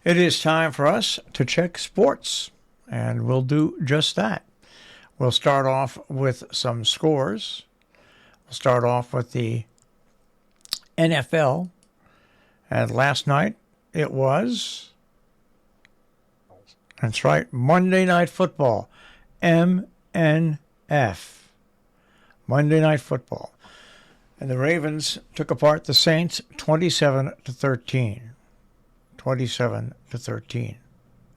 It is time for us to check sports, and we'll do just that. We'll start off with some scores. We'll start off with the NFL, and last night it was, that's right, Monday Night Football, MNF, Monday Night Football. And the Ravens took apart the Saints 27-13. 27-13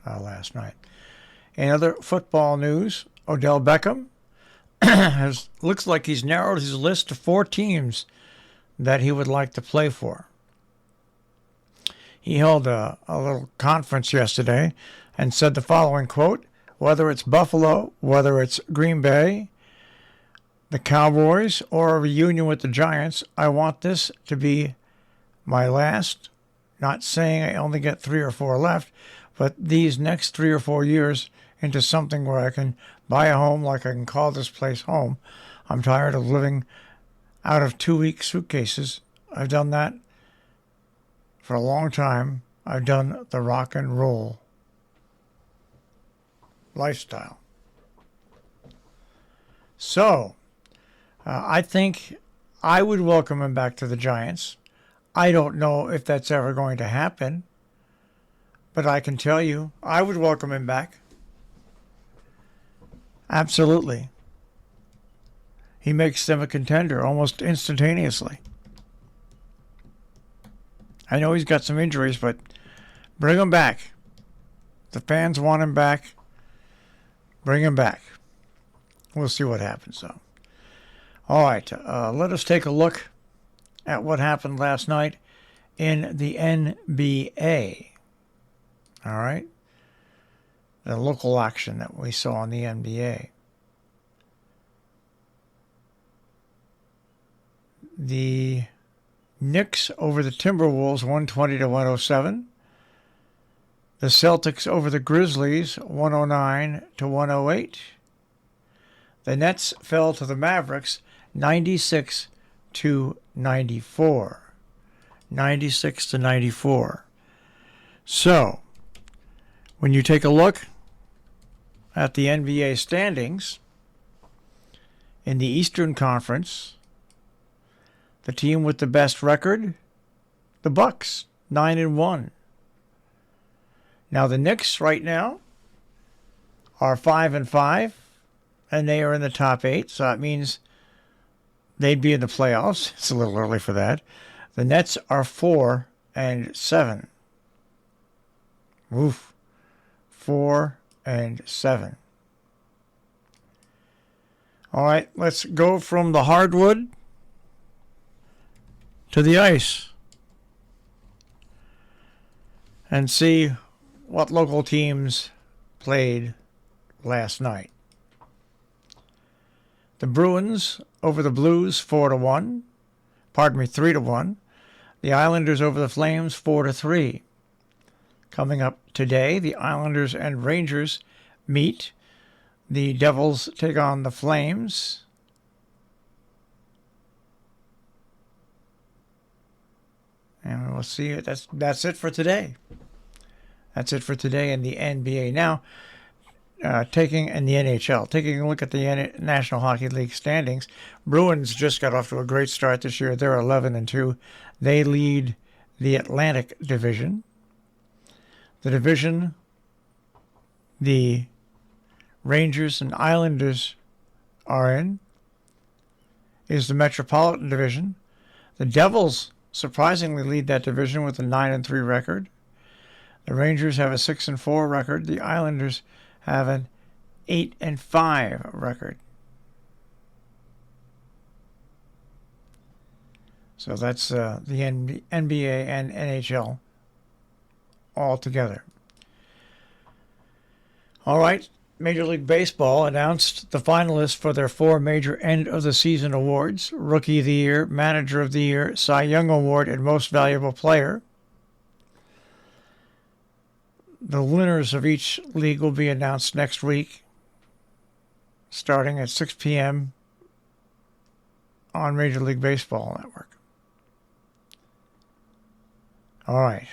last night. In other football news, Odell Beckham looks like he's narrowed his list to 4 teams that he would like to play for. He held a little conference yesterday and said the following quote, "Whether it's Buffalo, whether it's Green Bay, the Cowboys, or a reunion with the Giants, I want this to be my last. Not saying I only get 3 or 4 left, but these next 3 or 4 years into something where I can buy a home, like I can call this place home. I'm tired of living out of 2-week suitcases. I've done that for a long time. I've done the rock and roll lifestyle." So, I think I would welcome him back to the Giants. I don't know if that's ever going to happen, but I can tell you I would welcome him back. Absolutely. He makes them a contender almost instantaneously. I know he's got some injuries, but bring him back. The fans want him back. Bring him back. We'll see what happens, though. All right, let us take a look at what happened last night in the NBA. All right? The local action that we saw in the NBA. The Knicks over the Timberwolves 120-107. The Celtics over the Grizzlies 109-108. The Nets fell to the Mavericks 96-94. 96-94. So, when you take a look at the NBA standings in the Eastern Conference, the team with the best record, the Bucks, 9-1. Now the Knicks right now are 5-5, and they are in the top 8, so that means they'd be in the playoffs. It's a little early for that. The Nets are 4-7. Oof. 4-7. All right, let's go from the hardwood to the ice and see what local teams played last night. The Bruins over the Blues 3-1. The Islanders over the Flames 4-3. Coming up today, the Islanders and Rangers meet. The Devils take on the Flames. And we'll see. That's it for today. That's it for today in the NBA. Now, taking in the NHL, taking a look at the National Hockey League standings, Bruins just got off to a great start this year. They're 11-2. They lead the Atlantic Division. The division the Rangers and Islanders are in is the Metropolitan Division. The Devils surprisingly lead that division with a 9-3 record. The Rangers have a 6-4 record. The Islanders have an 8-5 record. So that's the NBA and NHL all together. All right, Major League Baseball announced the finalists for their 4 major end-of-the-season awards: Rookie of the Year, Manager of the Year, Cy Young Award, and Most Valuable Player. The winners of each league will be announced next week, starting at 6 p.m. on Major League Baseball Network. All right.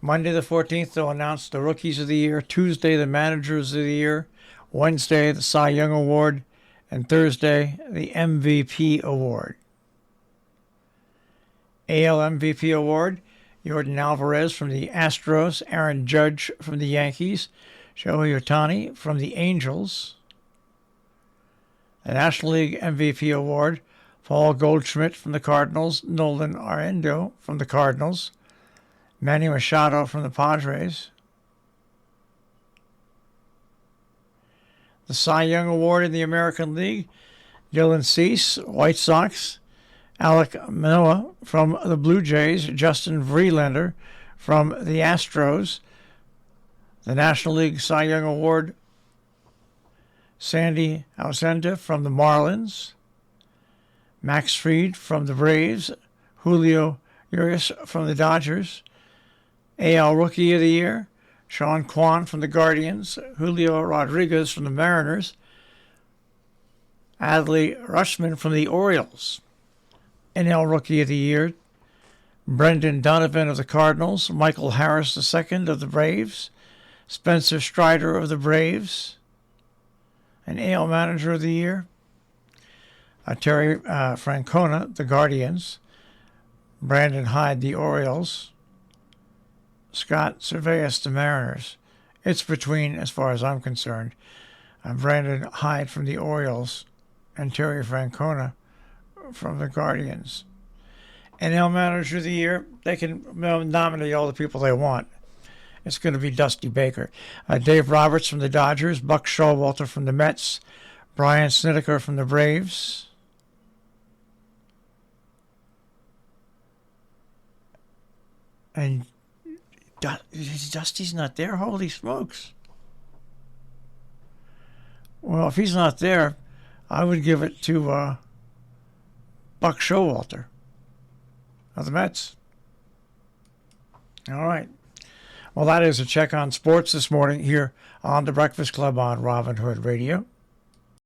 Monday the 14th, they'll announce the Rookies of the Year. Tuesday, the Managers of the Year. Wednesday, the Cy Young Award. And Thursday, the MVP Award. AL MVP Award, Yordan Alvarez from the Astros, Aaron Judge from the Yankees, Shohei Ohtani from the Angels. The National League MVP Award, Paul Goldschmidt from the Cardinals, Nolan Arenado from the Cardinals, Manny Machado from the Padres. The Cy Young Award in the American League, Dylan Cease, White Sox, Alek Manoah from the Blue Jays, Justin Verlander from the Astros. The National League Cy Young Award, Sandy Alcantara from the Marlins, Max Fried from the Braves, Julio Urias from the Dodgers. AL Rookie of the Year, Sean Kwan from the Guardians, Julio Rodriguez from the Mariners, Adley Rutschman from the Orioles. NL Rookie of the Year, Brendan Donovan of the Cardinals, Michael Harris II of the Braves, Spencer Strider of the Braves. An AL Manager of the Year, Terry Francona, the Guardians, Brandon Hyde, the Orioles, Scott Servais, the Mariners. It's between, as far as I'm concerned, Brandon Hyde from the Orioles and Terry Francona from the Guardians. NL Manager of the Year, they can nominate all the people they want. It's going to be Dusty Baker. Dave Roberts from the Dodgers, Buck Showalter from the Mets, Brian Snitker from the Braves. And Dusty's not there? Holy smokes. Well, if he's not there, I would give it to Buck Showalter of the Mets. All right. Well, that is a check on sports this morning here on the Breakfast Club on Robin Hood Radio.